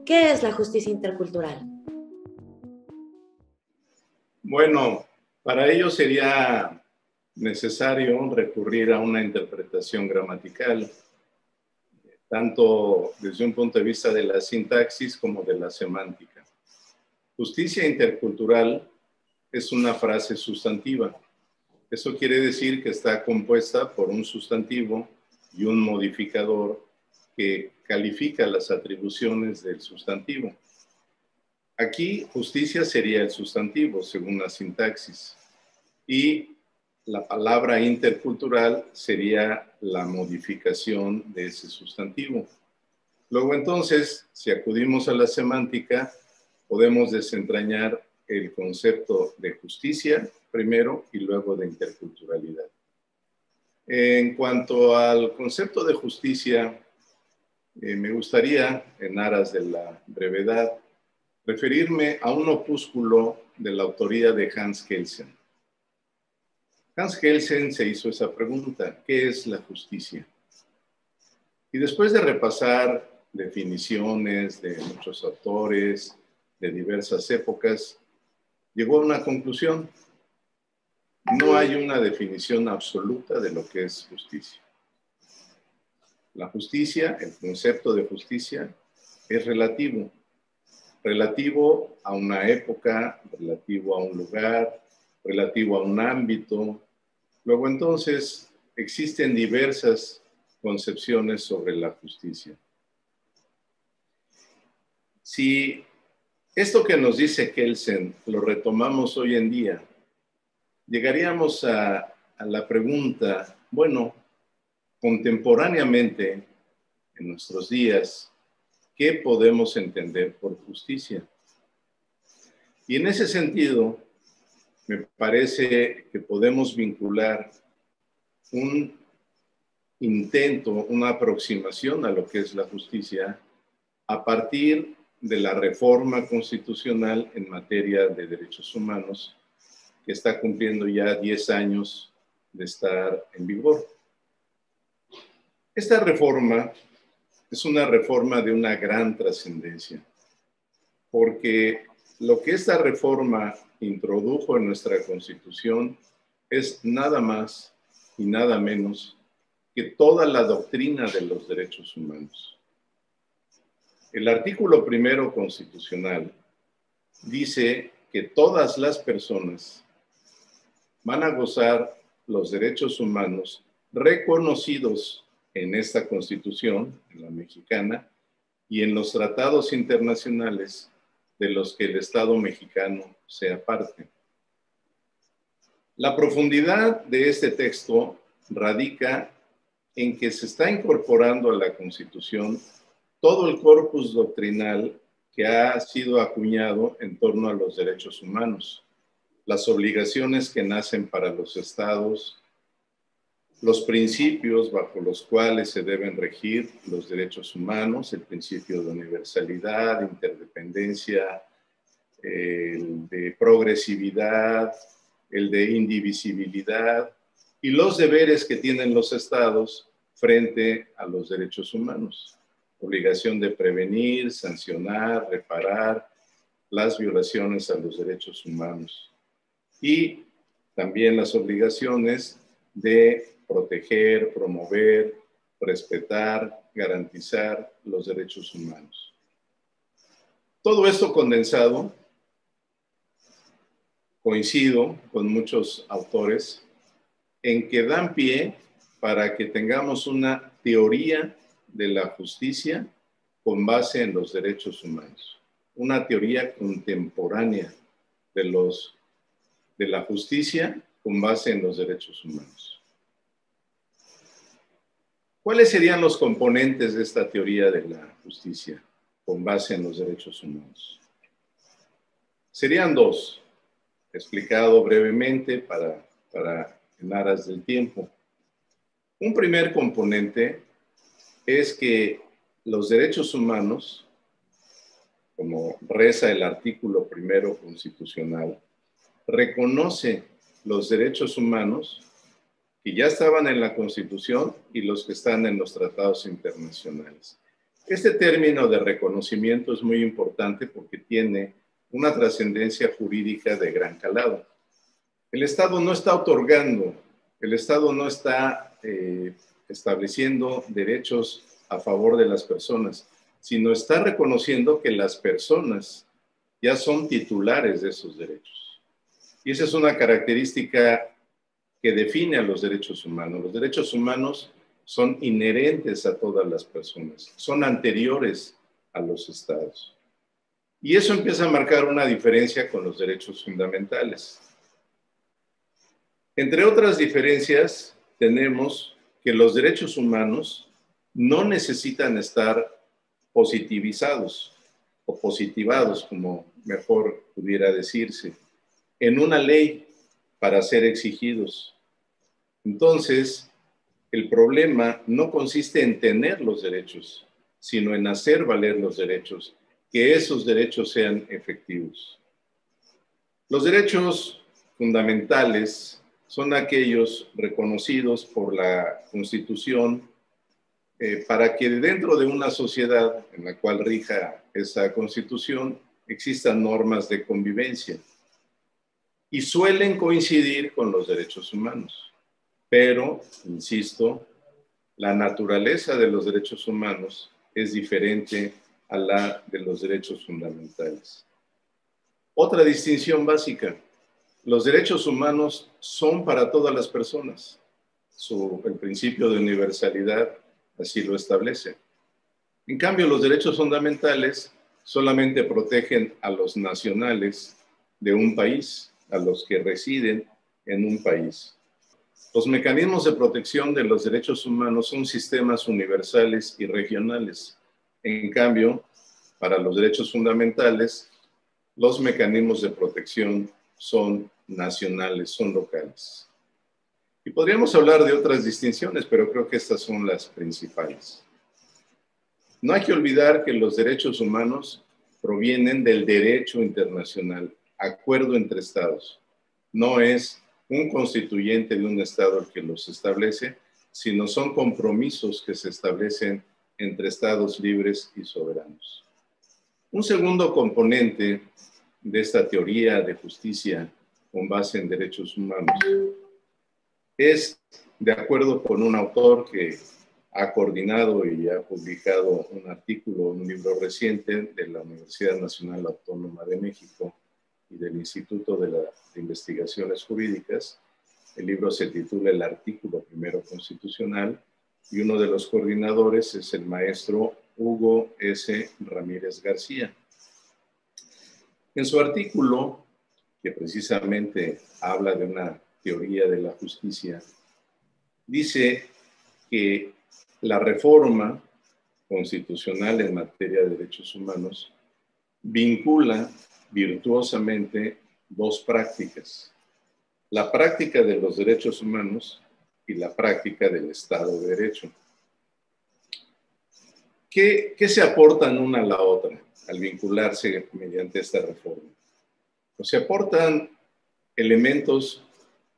¿qué es la justicia intercultural? Bueno, para ello sería necesario recurrir a una interpretación gramatical, tanto desde un punto de vista de la sintaxis como de la semántica. Justicia intercultural es una frase sustantiva. Eso quiere decir que está compuesta por un sustantivo y un modificador que califica las atribuciones del sustantivo. Aquí, justicia sería el sustantivo, según la sintaxis, y la palabra intercultural sería la modificación de ese sustantivo. Luego, entonces, si acudimos a la semántica, podemos desentrañar el concepto de justicia primero y luego de interculturalidad. En cuanto al concepto de justicia, me gustaría, en aras de la brevedad, referirme a un opúsculo de la autoría de Hans Kelsen. Hans Kelsen se hizo esa pregunta: ¿qué es la justicia? Y después de repasar definiciones de muchos autores de diversas épocas, llegó a una conclusión: no hay una definición absoluta de lo que es justicia. La justicia, el concepto de justicia, es relativo. Relativo a una época, relativo a un lugar, relativo a un ámbito. Luego, entonces, existen diversas concepciones sobre la justicia. Si esto que nos dice Kelsen lo retomamos hoy en día, llegaríamos a la pregunta, bueno, contemporáneamente, en nuestros días, ¿qué podemos entender por justicia? Y en ese sentido, me parece que podemos vincular un intento, una aproximación a lo que es la justicia a partir de la reforma constitucional en materia de derechos humanos, que está cumpliendo ya 10 años de estar en vigor. Esta reforma es una reforma de una gran trascendencia, porque lo que esta reforma introdujo en nuestra Constitución es nada más y nada menos que toda la doctrina de los derechos humanos. El artículo 1 constitucional dice que todas las personas van a gozar los derechos humanos reconocidos en esta Constitución, en la mexicana, y en los tratados internacionales de los que el Estado mexicano sea parte. La profundidad de este texto radica en que se está incorporando a la Constitución todo el corpus doctrinal que ha sido acuñado en torno a los derechos humanos, las obligaciones que nacen para los estados, los principios bajo los cuales se deben regir los derechos humanos, el principio de universalidad, interdependencia, el de progresividad, el de indivisibilidad y los deberes que tienen los estados frente a los derechos humanos. Obligación de prevenir, sancionar, reparar las violaciones a los derechos humanos. Y también las obligaciones de proteger, promover, respetar, garantizar los derechos humanos. Todo esto condensado, coincido con muchos autores en que dan pie para que tengamos una teoría de la justicia con base en los derechos humanos, una teoría contemporánea de la justicia con base en los derechos humanos. ¿Cuáles serían los componentes de esta teoría de la justicia con base en los derechos humanos? Serían dos, explicado brevemente en aras del tiempo. Un primer componente es que los derechos humanos, como reza el artículo 1 constitucional, reconoce los derechos humanos que ya estaban en la Constitución y los que están en los tratados internacionales. Este término de reconocimiento es muy importante porque tiene una trascendencia jurídica de gran calado. El Estado no está otorgando, el Estado no está estableciendo derechos a favor de las personas, sino está reconociendo que las personas ya son titulares de esos derechos. Y esa es una característica que define a los derechos humanos. Los derechos humanos son inherentes a todas las personas, son anteriores a los estados. Y eso empieza a marcar una diferencia con los derechos fundamentales. Entre otras diferencias, tenemos que los derechos humanos no necesitan estar positivizados o positivados, como mejor pudiera decirse, en una ley para ser exigidos. Entonces, el problema no consiste en tener los derechos, sino en hacer valer los derechos, que esos derechos sean efectivos. Los derechos fundamentales son aquellos reconocidos por la Constitución para que dentro de una sociedad en la cual rija esa Constitución existan normas de convivencia y suelen coincidir con los derechos humanos. Pero, insisto, la naturaleza de los derechos humanos es diferente a la de los derechos fundamentales. Otra distinción básica: los derechos humanos son para todas las personas. El principio de universalidad así lo establece. En cambio, los derechos fundamentales solamente protegen a los nacionales de un país, a los que residen en un país. Los mecanismos de protección de los derechos humanos son sistemas universales y regionales. En cambio, para los derechos fundamentales, los mecanismos de protección son nacionales, son locales. Y podríamos hablar de otras distinciones, pero creo que estas son las principales. No hay que olvidar que los derechos humanos provienen del derecho internacional, acuerdo entre estados. No es un constituyente de un estado el que los establece, sino son compromisos que se establecen entre estados libres y soberanos. Un segundo componente de esta teoría de justicia con base en derechos humanos es, de acuerdo con un autor que ha coordinado y ha publicado un artículo en un libro reciente de la Universidad Nacional Autónoma de México y del Instituto de Investigaciones Jurídicas. El libro se titula El Artículo Primero Constitucional y uno de los coordinadores es el maestro Hugo S. Ramírez García. En su artículo, que precisamente habla de una teoría de la justicia, dice que la reforma constitucional en materia de derechos humanos vincula virtuosamente dos prácticas: la práctica de los derechos humanos y la práctica del Estado de Derecho. ¿Qué se aportan una a la otra al vincularse mediante esta reforma? Pues se aportan elementos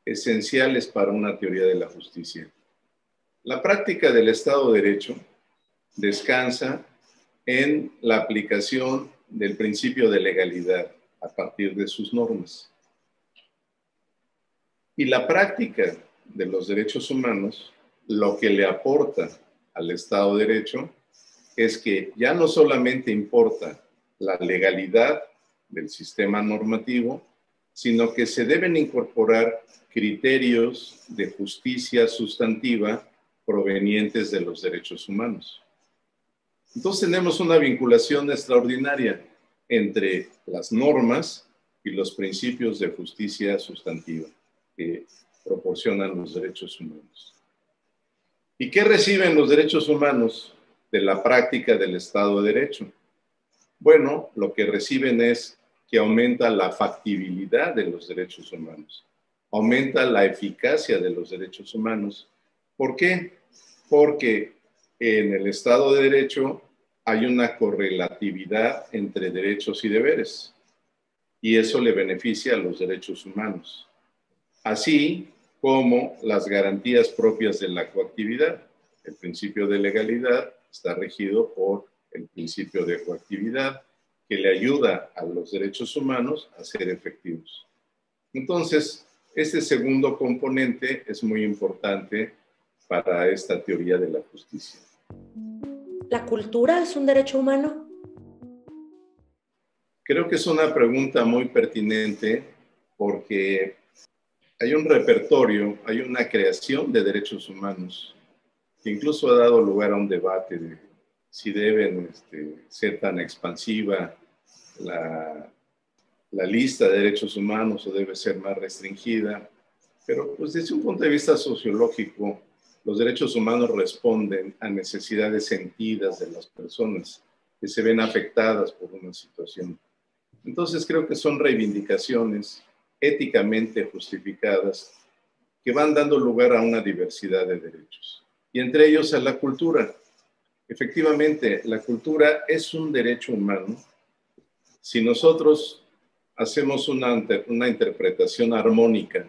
esenciales para una teoría de la justicia. La práctica del Estado de Derecho descansa en la aplicación del principio de legalidad a partir de sus normas. Y la práctica de los derechos humanos, lo que le aporta al Estado de Derecho es que ya no solamente importa la legalidad del sistema normativo, sino que se deben incorporar criterios de justicia sustantiva provenientes de los derechos humanos. Entonces tenemos una vinculación extraordinaria entre las normas y los principios de justicia sustantiva que proporcionan los derechos humanos. ¿Y qué reciben los derechos humanos de la práctica del Estado de Derecho? Bueno, lo que reciben es que aumenta la factibilidad de los derechos humanos, aumenta la eficacia de los derechos humanos. ¿Por qué? Porque en el Estado de Derecho hay una correlatividad entre derechos y deberes, y eso le beneficia a los derechos humanos, así como las garantías propias de la coactividad. El principio de legalidad está regido por el principio de coactividad, que le ayuda a los derechos humanos a ser efectivos. Entonces, este segundo componente es muy importante para esta teoría de la justicia. ¿La cultura es un derecho humano? Creo que es una pregunta muy pertinente porque hay un repertorio, hay una creación de derechos humanos que incluso ha dado lugar a un debate de si deben ser tan expansiva la lista de derechos humanos o debe ser más restringida. Pero pues, desde un punto de vista sociológico, los derechos humanos responden a necesidades sentidas de las personas que se ven afectadas por una situación. Entonces creo que son reivindicaciones éticamente justificadas que van dando lugar a una diversidad de derechos. Y entre ellos a la cultura. Efectivamente, la cultura es un derecho humano. Si nosotros hacemos una interpretación armónica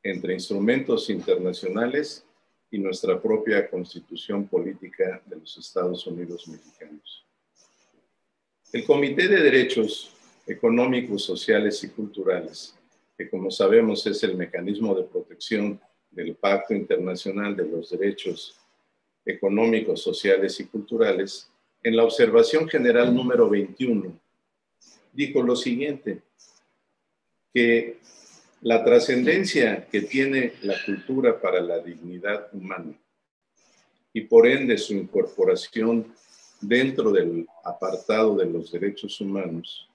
entre instrumentos internacionales y nuestra propia Constitución Política de los Estados Unidos Mexicanos. El Comité de Derechos Económicos, Sociales y Culturales, que como sabemos es el mecanismo de protección del Pacto Internacional de los Derechos Económicos, Sociales y Culturales, en la observación general número 21, dijo lo siguiente, que la trascendencia que tiene la cultura para la dignidad humana y por ende su incorporación dentro del apartado de los derechos humanos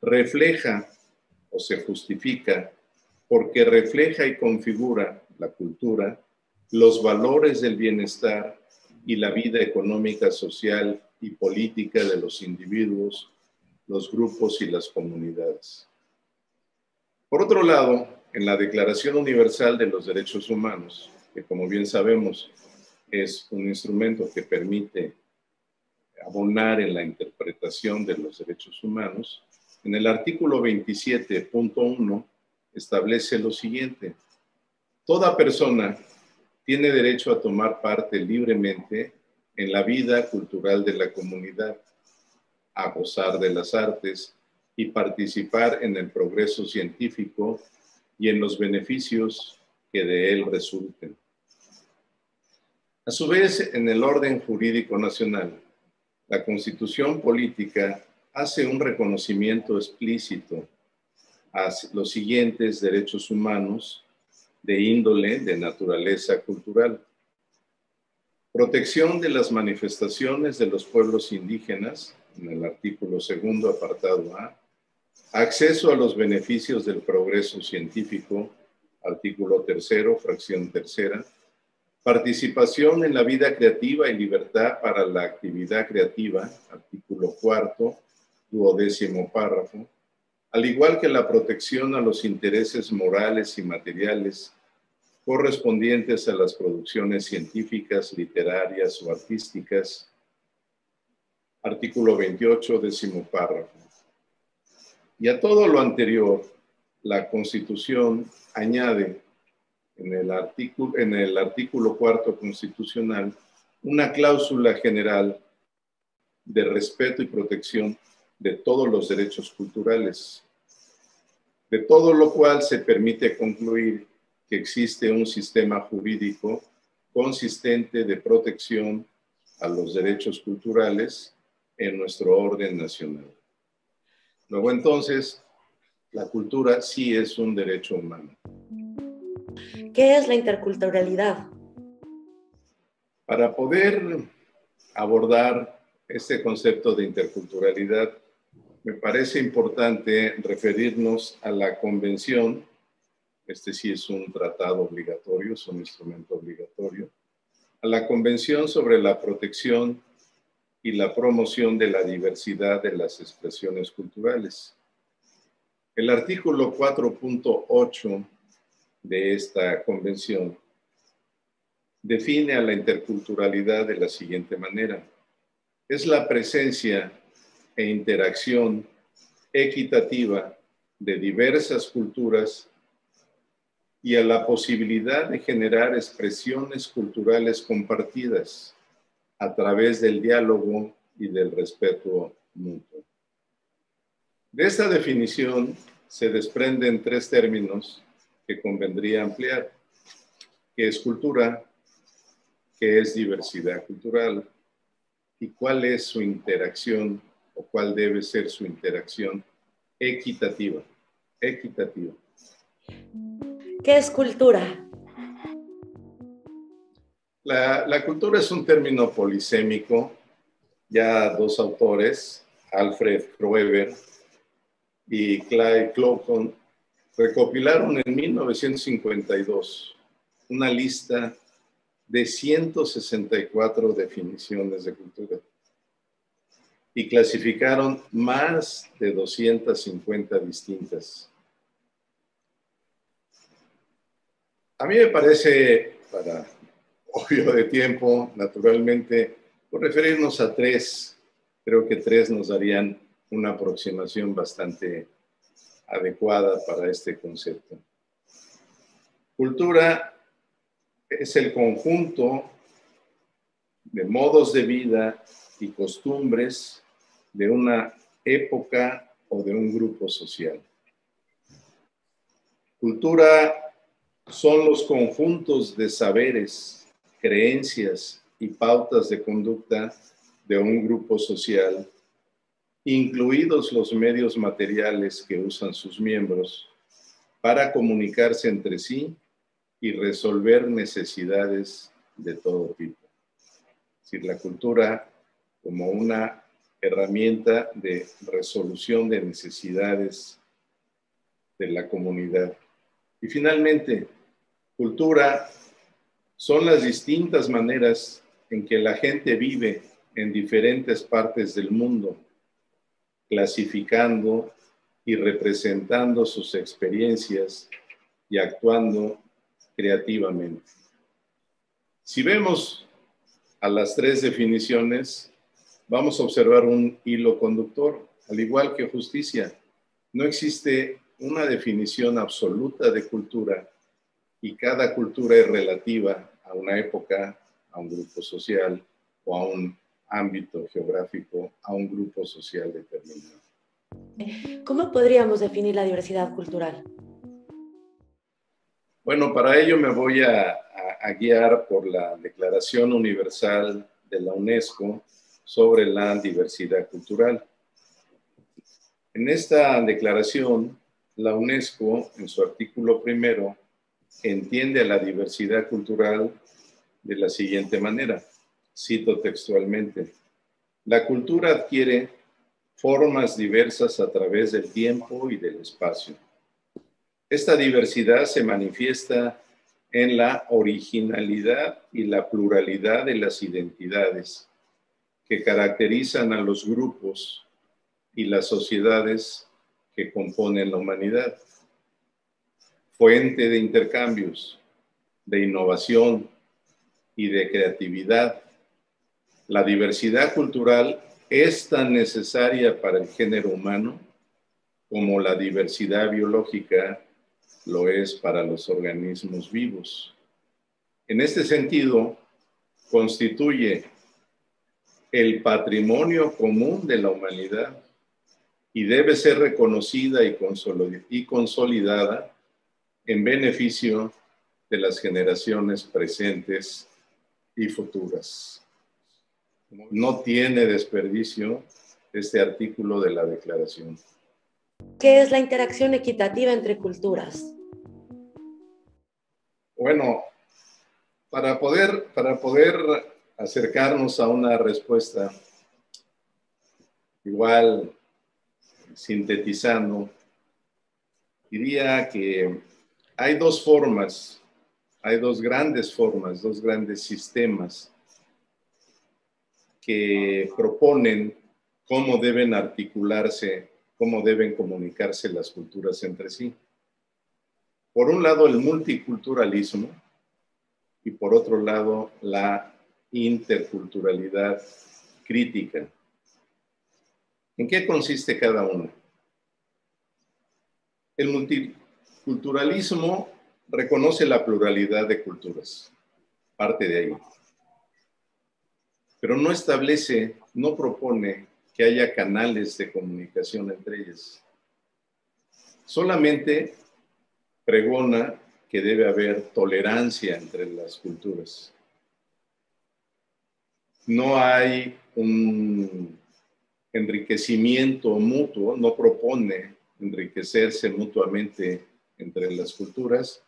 refleja o se justifica porque refleja y configura la cultura los valores del bienestar y la vida económica, social y política de los individuos, los grupos y las comunidades. Por otro lado, en la Declaración Universal de los Derechos Humanos, que como bien sabemos es un instrumento que permite abonar en la interpretación de los derechos humanos, en el artículo 27.1 establece lo siguiente: toda persona tiene derecho a tomar parte libremente en la vida cultural de la comunidad, a gozar de las artes y participar en el progreso científico y en los beneficios que de él resulten. A su vez, en el orden jurídico nacional, la Constitución Política hace un reconocimiento explícito a los siguientes derechos humanos de índole de naturaleza cultural: protección de las manifestaciones de los pueblos indígenas, en el artículo 2, apartado A, acceso a los beneficios del progreso científico, artículo 3, fracción 3, participación en la vida creativa y libertad para la actividad creativa, artículo 4, 12º párrafo, al igual que la protección a los intereses morales y materiales correspondientes a las producciones científicas, literarias o artísticas, artículo 28, 10º párrafo. Y a todo lo anterior, la Constitución añade en el artículo 4 constitucional una cláusula general de respeto y protección de todos los derechos culturales, de todo lo cual se permite concluir que existe un sistema jurídico consistente de protección a los derechos culturales en nuestro orden nacional. Luego, entonces, la cultura sí es un derecho humano. ¿Qué es la interculturalidad? Para poder abordar este concepto de interculturalidad, me parece importante referirnos a la Convención. Este sí es un tratado obligatorio, es un instrumento obligatorio. A la Convención sobre la protección y la promoción de la diversidad de las expresiones culturales. El artículo 4.8 de esta convención define a la interculturalidad de la siguiente manera: es la presencia e interacción equitativa de diversas culturas y a la posibilidad de generar expresiones culturales compartidas a través del diálogo y del respeto mutuo. De esta definición se desprenden tres términos que convendría ampliar, que es cultura, que es diversidad cultural y cuál es su interacción o cuál debe ser su interacción equitativa. Equitativa. ¿Qué es cultura? La cultura es un término polisémico. Ya dos autores, Alfred Kroeber y Clyde Clopton, recopilaron en 1952 una lista de 164 definiciones de cultura y clasificaron más de 250 distintas. A mí me parece, para obvio de tiempo, naturalmente, por referirnos a tres, creo que tres nos darían una aproximación bastante adecuada para este concepto. Cultura es el conjunto de modos de vida y costumbres de una época o de un grupo social. Cultura son los conjuntos de saberes, creencias y pautas de conducta de un grupo social, incluidos los medios materiales que usan sus miembros para comunicarse entre sí y resolver necesidades de todo tipo. Es decir, la cultura como una herramienta de resolución de necesidades de la comunidad. Y finalmente, cultura son las distintas maneras en que la gente vive en diferentes partes del mundo, clasificando y representando sus experiencias y actuando creativamente. Si vemos a las tres definiciones, vamos a observar un hilo conductor, al igual que justicia. No existe una definición absoluta de cultura y cada cultura es relativa a una época, a un grupo social o a un ámbito geográfico, a un grupo social determinado. ¿Cómo podríamos definir la diversidad cultural? Bueno, para ello me voy a guiar por la Declaración Universal de la UNESCO sobre la diversidad cultural. En esta declaración, la UNESCO, en su artículo primero, entiende a la diversidad cultural de la siguiente manera. Cito textualmente: la cultura adquiere formas diversas a través del tiempo y del espacio. Esta diversidad se manifiesta en la originalidad y la pluralidad de las identidades que caracterizan a los grupos y las sociedades que componen la humanidad. Fuente de intercambios, de innovación y de creatividad. La diversidad cultural es tan necesaria para el género humano como la diversidad biológica lo es para los organismos vivos. En este sentido, constituye el patrimonio común de la humanidad y debe ser reconocida y consolidada en beneficio de las generaciones presentes y futuras. No tiene desperdicio este artículo de la Declaración. ¿Qué es la interacción equitativa entre culturas? Bueno, para poder acercarnos a una respuesta, igual sintetizando, diría que hay dos formas, hay dos grandes formas, dos grandes sistemas que proponen cómo deben articularse, cómo deben comunicarse las culturas entre sí. Por un lado, el multiculturalismo y por otro lado, la interculturalidad crítica. ¿En qué consiste cada una? El multiculturalismo reconoce la pluralidad de culturas, parte de ahí, pero no establece no propone que haya canales de comunicación entre ellas. Solamente pregona que debe haber tolerancia entre las culturas. No hay un enriquecimiento mutuo, no propone enriquecerse mutuamente entre las culturas,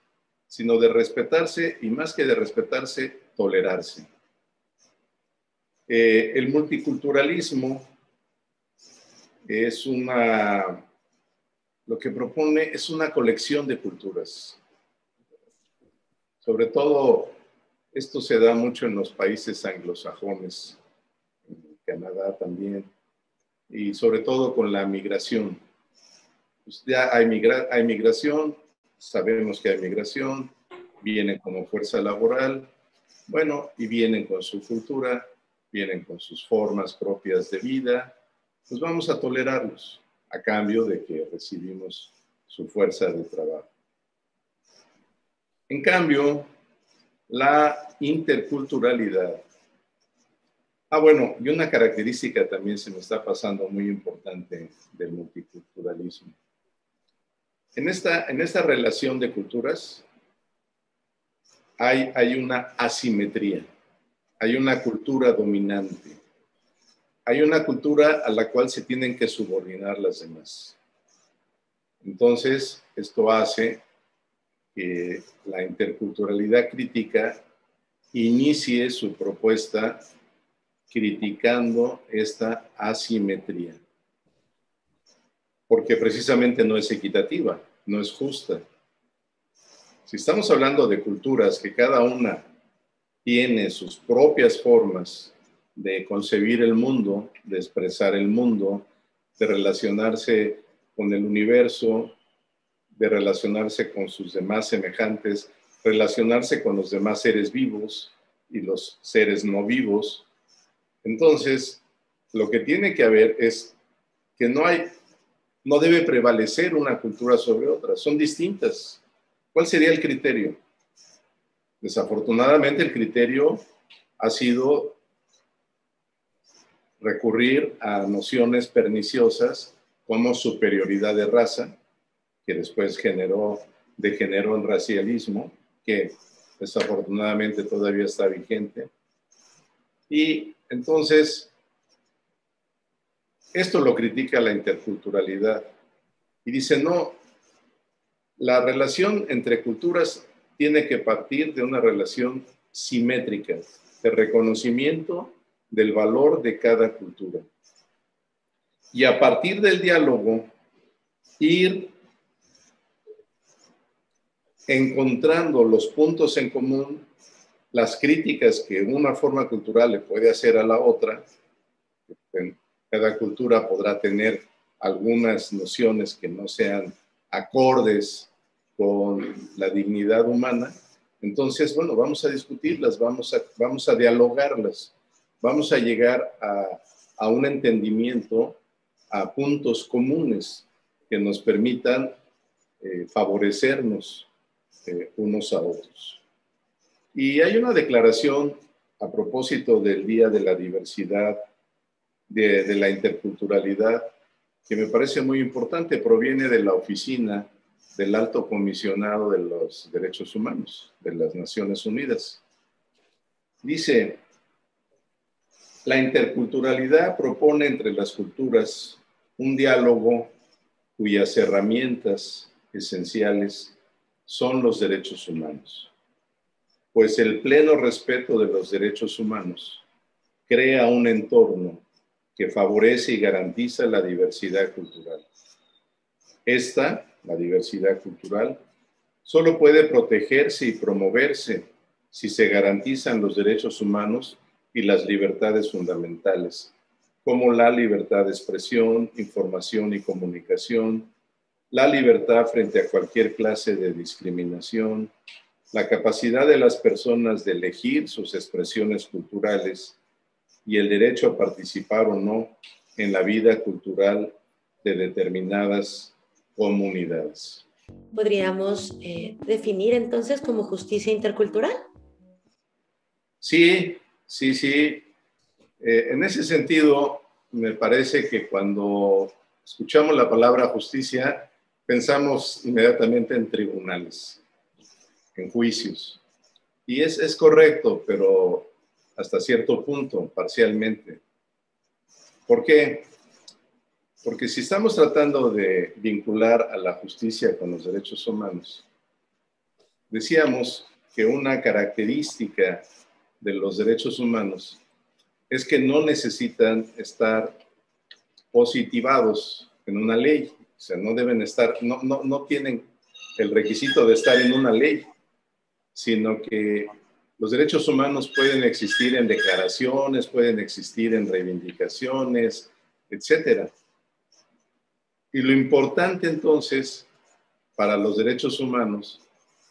sino de respetarse y más que de respetarse, tolerarse. El multiculturalismo es lo que propone es una colección de culturas. Sobre todo, esto se da mucho en los países anglosajones, en Canadá también, y sobre todo con la migración. Pues ya hay migración, sabemos que hay migración, vienen como fuerza laboral, bueno, y vienen con su cultura, vienen con sus formas propias de vida, pues vamos a tolerarlos a cambio de que recibimos su fuerza de trabajo. En cambio, la interculturalidad. Bueno, y una característica también se me está pasando muy importante del multiculturalismo. En esta relación de culturas hay una asimetría, hay una cultura dominante, hay una cultura a la cual se tienen que subordinar las demás. Entonces, esto hace que la interculturalidad crítica inicie su propuesta criticando esta asimetría, porque precisamente no es equitativa, no es justa. Si estamos hablando de culturas que cada una tiene sus propias formas de concebir el mundo, de expresar el mundo, de relacionarse con el universo, de relacionarse con sus demás semejantes, relacionarse con los demás seres vivos y los seres no vivos. Entonces, lo que tiene que haber es que no debe prevalecer una cultura sobre otra, son distintas. ¿Cuál sería el criterio? Desafortunadamente, el criterio ha sido recurrir a nociones perniciosas como superioridad de raza, que después degeneró en racialismo, que desafortunadamente todavía está vigente. Y entonces, esto lo critica la interculturalidad. Y dice, no, la relación entre culturas tiene que partir de una relación simétrica, de reconocimiento del valor de cada cultura. Y a partir del diálogo, ir encontrando los puntos en común, las críticas que una forma cultural le puede hacer a la otra. Cada cultura podrá tener algunas nociones que no sean acordes con la dignidad humana. Entonces, bueno, vamos a discutirlas, vamos a dialogarlas, vamos a llegar a un entendimiento, a puntos comunes que nos permitan favorecernos unos a otros. Y hay una declaración a propósito del Día de la Diversidad, de la interculturalidad, que me parece muy importante, proviene de la Oficina del Alto Comisionado de los Derechos Humanos de las Naciones Unidas. Dice, la interculturalidad propone entre las culturas un diálogo cuyas herramientas esenciales son los derechos humanos, pues el pleno respeto de los derechos humanos crea un entorno que favorece y garantiza la diversidad cultural. La diversidad cultural, solo puede protegerse y promoverse si se garantizan los derechos humanos y las libertades fundamentales, como la libertad de expresión, información y comunicación, la libertad frente a cualquier clase de discriminación, la capacidad de las personas de elegir sus expresiones culturales y el derecho a participar o no en la vida cultural de determinadas comunidades. ¿Podríamos definir entonces como justicia intercultural? Sí, sí, sí. En ese sentido, me parece que cuando escuchamos la palabra justicia, pensamos inmediatamente en tribunales, en juicios. Y es correcto, pero hasta cierto punto, parcialmente. ¿Por qué? Porque si estamos tratando de vincular a la justicia con los derechos humanos, decíamos que una característica de los derechos humanos es que no necesitan estar positivados en una ley, o sea, no deben estar, no tienen el requisito de estar en una ley, sino que los derechos humanos pueden existir en declaraciones, pueden existir en reivindicaciones, etcétera. Y lo importante entonces para los derechos humanos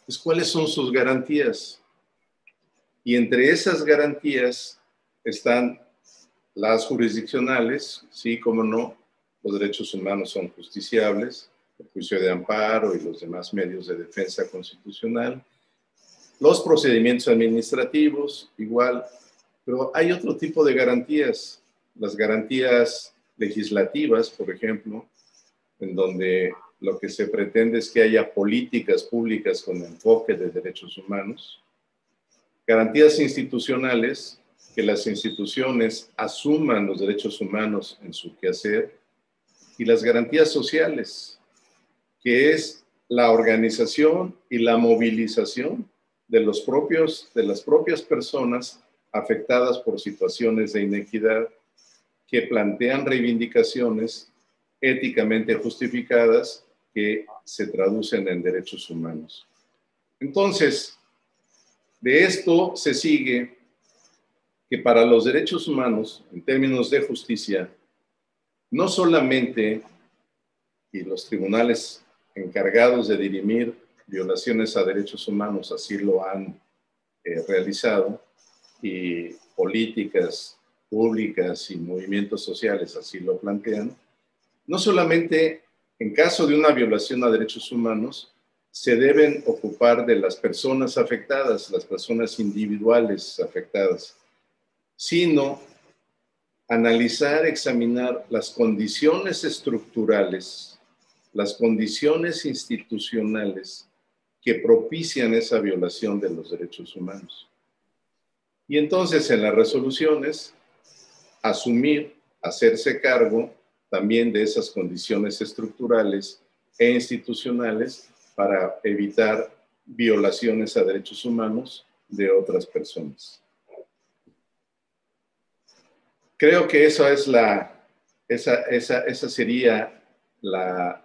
es cuáles son sus garantías. Y entre esas garantías están las jurisdiccionales, sí, como no, los derechos humanos son justiciables, el juicio de amparo y los demás medios de defensa constitucional, los procedimientos administrativos, igual, pero hay otro tipo de garantías, las garantías legislativas, por ejemplo, en donde lo que se pretende es que haya políticas públicas con enfoque de derechos humanos, garantías institucionales, que las instituciones asuman los derechos humanos en su quehacer, y las garantías sociales, que es la organización y la movilización de las propias personas afectadas por situaciones de inequidad que plantean reivindicaciones éticamente justificadas que se traducen en derechos humanos. Entonces, de esto se sigue que para los derechos humanos, en términos de justicia, no solamente, y los tribunales encargados de dirimir violaciones a derechos humanos así lo han realizado, y políticas públicas y movimientos sociales así lo plantean, no solamente en caso de una violación a derechos humanos, se deben ocupar de las personas afectadas, las personas individuales afectadas, sino analizar, examinar las condiciones estructurales, las condiciones institucionales que propician esa violación de los derechos humanos. Y entonces en las resoluciones, asumir, hacerse cargo también de esas condiciones estructurales e institucionales para evitar violaciones a derechos humanos de otras personas. Creo que eso es esa sería la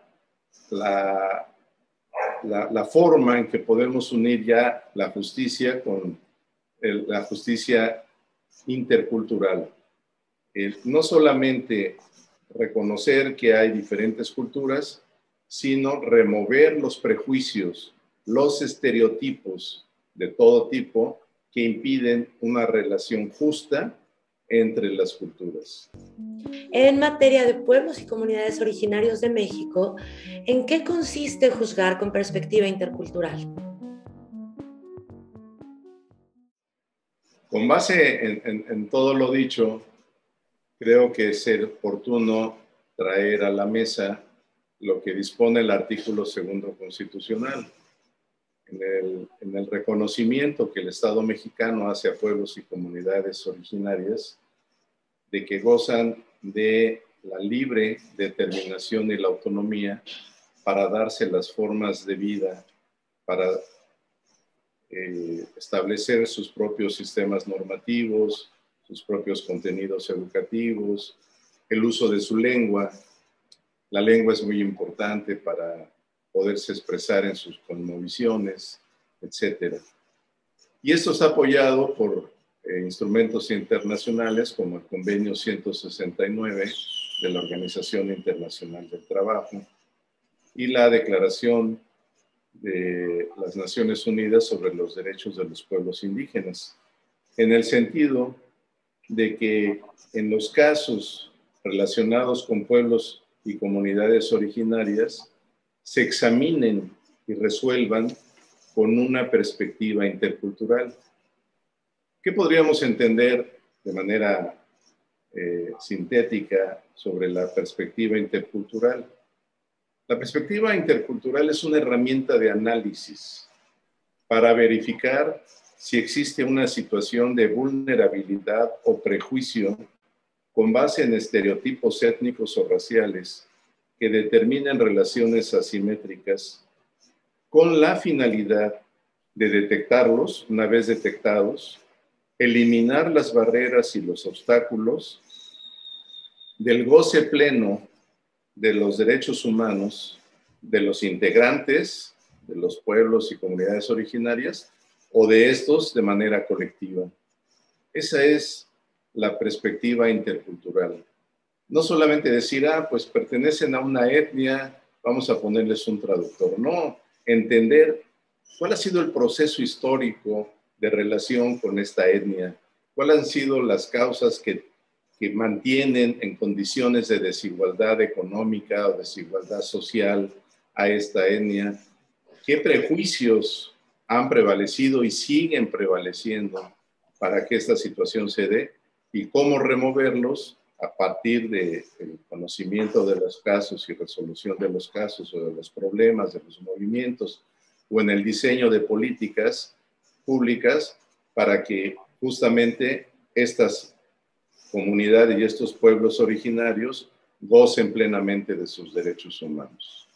forma en que podemos unir ya la justicia con la justicia intercultural. No solamente reconocer que hay diferentes culturas, sino remover los prejuicios, los estereotipos de todo tipo que impiden una relación justa entre las culturas. En materia de pueblos y comunidades originarios de México, ¿en qué consiste juzgar con perspectiva intercultural? Con base en todo lo dicho, creo que es oportuno traer a la mesa lo que dispone el artículo 2º constitucional, en el reconocimiento que el Estado mexicano hace a pueblos y comunidades originarias de que gozan de la libre determinación y la autonomía para darse las formas de vida, para establecer sus propios sistemas normativos, sus propios contenidos educativos, el uso de su lengua. La lengua es muy importante para poderse expresar en sus cosmovisiones, etc. Y esto está apoyado por instrumentos internacionales como el Convenio 169 de la Organización Internacional del Trabajo y la Declaración de las Naciones Unidas sobre los Derechos de los Pueblos Indígenas, en el sentido de que en los casos relacionados con pueblos y comunidades originarias se examinen y resuelvan con una perspectiva intercultural. ¿Qué podríamos entender de manera sintética sobre la perspectiva intercultural. La perspectiva intercultural es una herramienta de análisis para verificar si existe una situación de vulnerabilidad o prejuicio con base en estereotipos étnicos o raciales que determinan relaciones asimétricas con la finalidad de detectarlos, una vez detectados, eliminar las barreras y los obstáculos del goce pleno de los derechos humanos de los integrantes de los pueblos y comunidades originarias o de estos de manera colectiva. Esa es la perspectiva intercultural. No solamente decir, pues pertenecen a una etnia, vamos a ponerles un traductor. No, entender cuál ha sido el proceso histórico de relación con esta etnia, cuáles han sido las causas que mantienen en condiciones de desigualdad económica o desigualdad social a esta etnia, qué prejuicios han prevalecido y siguen prevaleciendo para que esta situación se dé y cómo removerlos a partir del conocimiento de los casos y resolución de los casos o de los problemas, de los movimientos o en el diseño de políticas públicas para que justamente estas comunidades y estos pueblos originarios gocen plenamente de sus derechos humanos.